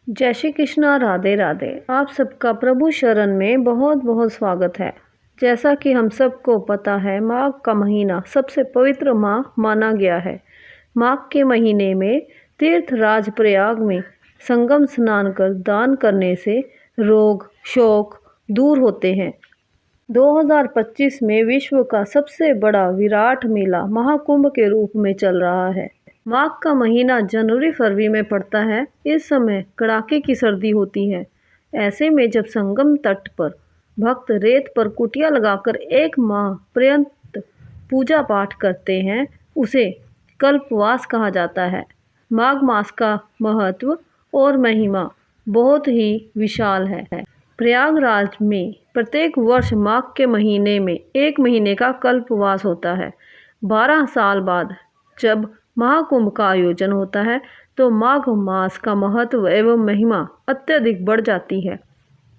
जय श्री कृष्णा, राधे राधे। आप सबका प्रभु शरण में बहुत बहुत स्वागत है। जैसा कि हम सबको पता है, माघ का महीना सबसे पवित्र माह माना गया है। माघ के महीने में तीर्थराज प्रयाग में संगम स्नान कर दान करने से रोग शोक दूर होते हैं। 2025 में विश्व का सबसे बड़ा विराट मेला महाकुंभ के रूप में चल रहा है। माघ का महीना जनवरी फरवरी में पड़ता है। इस समय कड़ाके की सर्दी होती है। ऐसे में जब संगम तट पर भक्त रेत पर कुटिया लगाकर एक माह पर्यंत पूजा पाठ करते हैं, उसे कल्पवास कहा जाता है। माघ मास का महत्व और महिमा बहुत ही विशाल है। प्रयागराज में प्रत्येक वर्ष माघ के महीने में 1 महीने का कल्पवास होता है। 12 साल बाद जब महाकुंभ का आयोजन होता है तो माघ मास का महत्व एवं महिमा अत्यधिक बढ़ जाती है।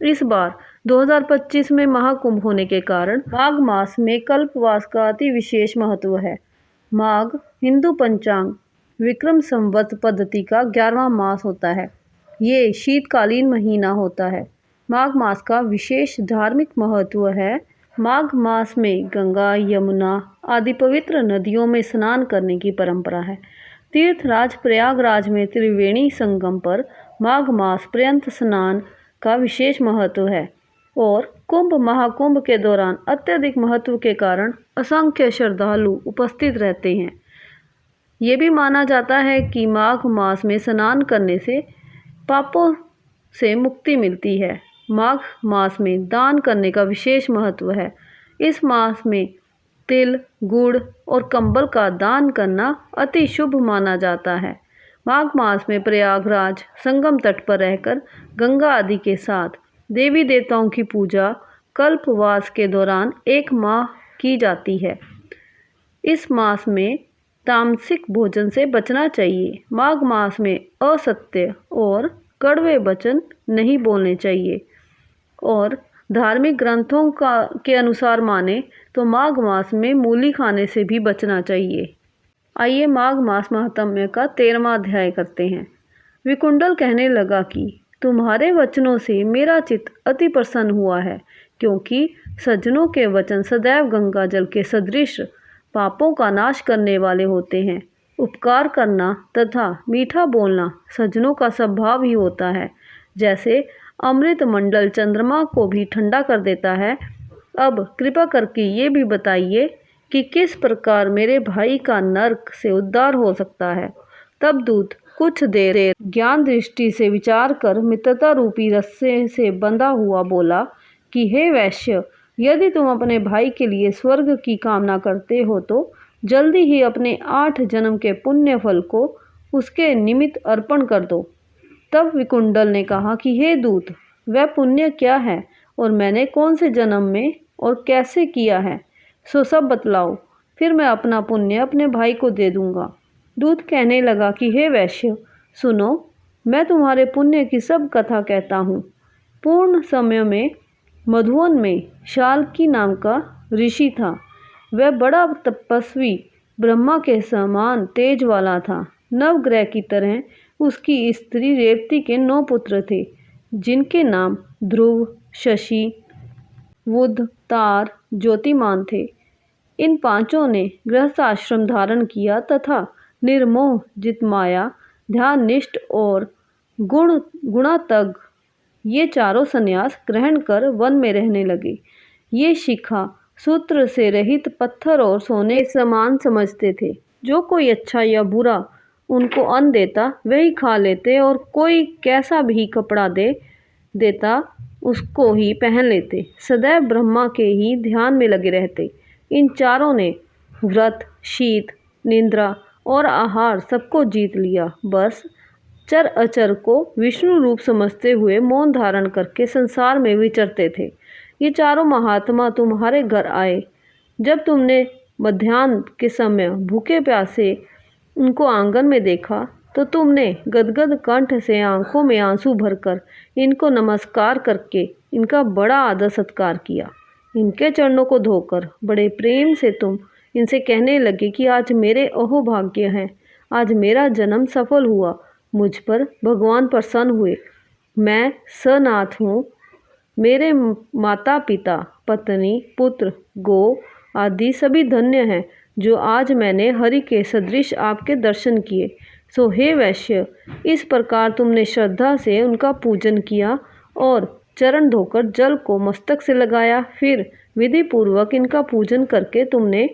इस बार 2025 में महाकुंभ होने के कारण माघ मास में कल्पवास का अति विशेष महत्व है। माघ हिंदू पंचांग विक्रम संवत पद्धति का 11वां मास होता है। ये शीतकालीन महीना होता है। माघ मास का विशेष धार्मिक महत्व है। माघ मास में गंगा, यमुना आदि पवित्र नदियों में स्नान करने की परंपरा है। तीर्थराज प्रयागराज में त्रिवेणी संगम पर माघ मास पर्यंत स्नान का विशेष महत्व है और कुंभ महाकुंभ के दौरान अत्यधिक महत्व के कारण असंख्य श्रद्धालु उपस्थित रहते हैं। ये भी माना जाता है कि माघ मास में स्नान करने से पापों से मुक्ति मिलती है। माघ मास में दान करने का विशेष महत्व है। इस मास में तिल, गुड़ और कंबल का दान करना अति शुभ माना जाता है। माघ मास में प्रयागराज संगम तट पर रहकर गंगा आदि के साथ देवी देवताओं की पूजा कल्पवास के दौरान 1 माह की जाती है। इस मास में तामसिक भोजन से बचना चाहिए। माघ मास में असत्य और कड़वे वचन नहीं बोलने चाहिए और धार्मिक ग्रंथों के अनुसार माने तो माघ मास में मूली खाने से भी बचना चाहिए। आइए माघ मास महात्म्य का 13वां अध्याय करते हैं। विकुंडल कहने लगा कि तुम्हारे वचनों से मेरा चित्त अति प्रसन्न हुआ है, क्योंकि सज्जनों के वचन सदैव गंगा जल के सदृश पापों का नाश करने वाले होते हैं। उपकार करना तथा मीठा बोलना सज्जनों का स्वभाव ही होता है। जैसे अमृत मंडल चंद्रमा को भी ठंडा कर देता है। अब कृपा करके ये भी बताइए कि किस प्रकार मेरे भाई का नरक से उद्धार हो सकता है। तब दूत कुछ देर ज्ञान दृष्टि से विचार कर मित्रता रूपी रस्से से बंधा हुआ बोला कि हे वैश्य, यदि तुम अपने भाई के लिए स्वर्ग की कामना करते हो तो जल्दी ही अपने 8 जन्म के पुण्य फल को उसके निमित्त अर्पण कर दो। तब विकुंडल ने कहा कि हे दूत, वह पुण्य क्या है और मैंने कौन से जन्म में और कैसे किया है, सो सब बतलाओ, फिर मैं अपना पुण्य अपने भाई को दे दूंगा। दूत कहने लगा कि हे वैश्य, सुनो, मैं तुम्हारे पुण्य की सब कथा कहता हूँ। पूर्ण समय में मधुवन में शाल्की नाम का ऋषि था। वह बड़ा तपस्वी ब्रह्मा के समान तेज वाला था। नवग्रह की तरह उसकी स्त्री रेवती के 9 पुत्र थे, जिनके नाम ध्रुव, शशि, बुध, तार, ज्योतिमान थे। इन 5 ने गृहस्थ आश्रम धारण किया तथा निर्मोह, जितमाया, ध्याननिष्ठ और गुणातग ये 4 संन्यास ग्रहण कर वन में रहने लगे। ये शिखा सूत्र से रहित पत्थर और सोने समान समझते थे। जो कोई अच्छा या बुरा उनको अन्न देता वही खा लेते और कोई कैसा भी कपड़ा देता उसको ही पहन लेते। सदैव ब्रह्मा के ही ध्यान में लगे रहते। इन 4 ने व्रत, शीत, निद्रा और आहार सबको जीत लिया। बस चर अचर को विष्णु रूप समझते हुए मौन धारण करके संसार में विचरते थे। ये 4 महात्मा तुम्हारे घर आए। जब तुमने मध्याह्न के समय भूखे प्यासे उनको आंगन में देखा तो तुमने गदगद कंठ से आंखों में आंसू भरकर इनको नमस्कार करके इनका बड़ा आदर सत्कार किया। इनके चरणों को धोकर बड़े प्रेम से तुम इनसे कहने लगे कि आज मेरे अहोभाग्य हैं, आज मेरा जन्म सफल हुआ, मुझ पर भगवान प्रसन्न हुए। मैं सनाथ हूँ। मेरे माता पिता, पत्नी, पुत्र, गौ आदि सभी धन्य हैं, जो आज मैंने हरि के सदृश आपके दर्शन किए। सो हे वैश्य, इस प्रकार तुमने श्रद्धा से उनका पूजन किया और चरण धोकर जल को मस्तक से लगाया। फिर विधि पूर्वक इनका पूजन करके तुमने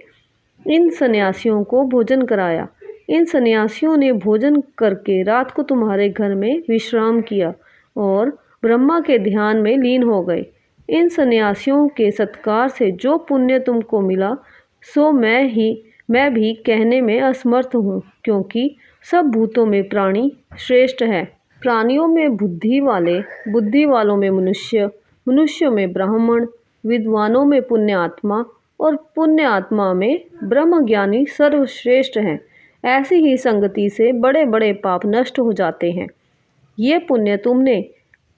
इन सन्यासियों को भोजन कराया। इन सन्यासियों ने भोजन करके रात को तुम्हारे घर में विश्राम किया और ब्रह्मा के ध्यान में लीन हो गए। इन सन्यासियों के सत्कार से जो पुण्य तुमको मिला, सो मैं भी कहने में असमर्थ हूँ, क्योंकि सब भूतों में प्राणी श्रेष्ठ है। प्राणियों में बुद्धि वाले, बुद्धि वालों में मनुष्य, मनुष्यों में ब्राह्मण, विद्वानों में पुण्य आत्मा और पुण्य आत्मा में ब्रह्मज्ञानी सर्वश्रेष्ठ हैं। ऐसी ही संगति से बड़े बड़े पाप नष्ट हो जाते हैं। ये पुण्य तुमने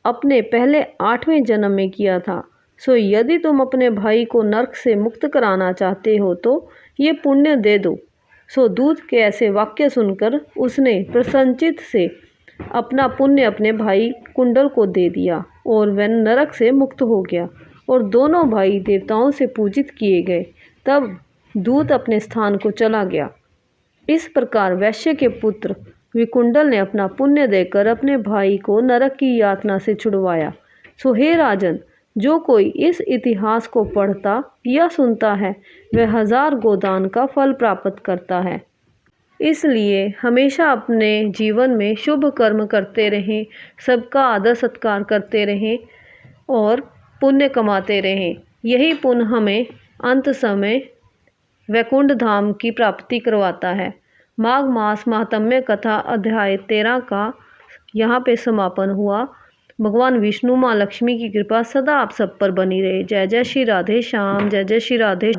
अपने पहले 8वें जन्म में किया था। सो यदि तुम अपने भाई को नरक से मुक्त कराना चाहते हो तो ये पुण्य दे दो। सो दूत के ऐसे वाक्य सुनकर उसने प्रसन्नचित्त से अपना पुण्य अपने भाई कुंडल को दे दिया और वह नरक से मुक्त हो गया और दोनों भाई देवताओं से पूजित किए गए। तब दूत अपने स्थान को चला गया। इस प्रकार वैश्य के पुत्र विकुंडल ने अपना पुण्य देकर अपने भाई को नरक की यातना से छुड़वाया। सो हे राजन, जो कोई इस इतिहास को पढ़ता या सुनता है, वह 1000 गोदान का फल प्राप्त करता है। इसलिए हमेशा अपने जीवन में शुभ कर्म करते रहें, सबका आदर सत्कार करते रहें और पुण्य कमाते रहें। यही पुण्य हमें अंत समय वैकुंठ धाम की प्राप्ति करवाता है। माघ मास महात्म्य कथा अध्याय 13 का यहाँ पे समापन हुआ। भगवान विष्णु, माँ लक्ष्मी की कृपा सदा आप सब पर बनी रहे। जय जय श्री राधे श्याम, जय जय श्री राधे।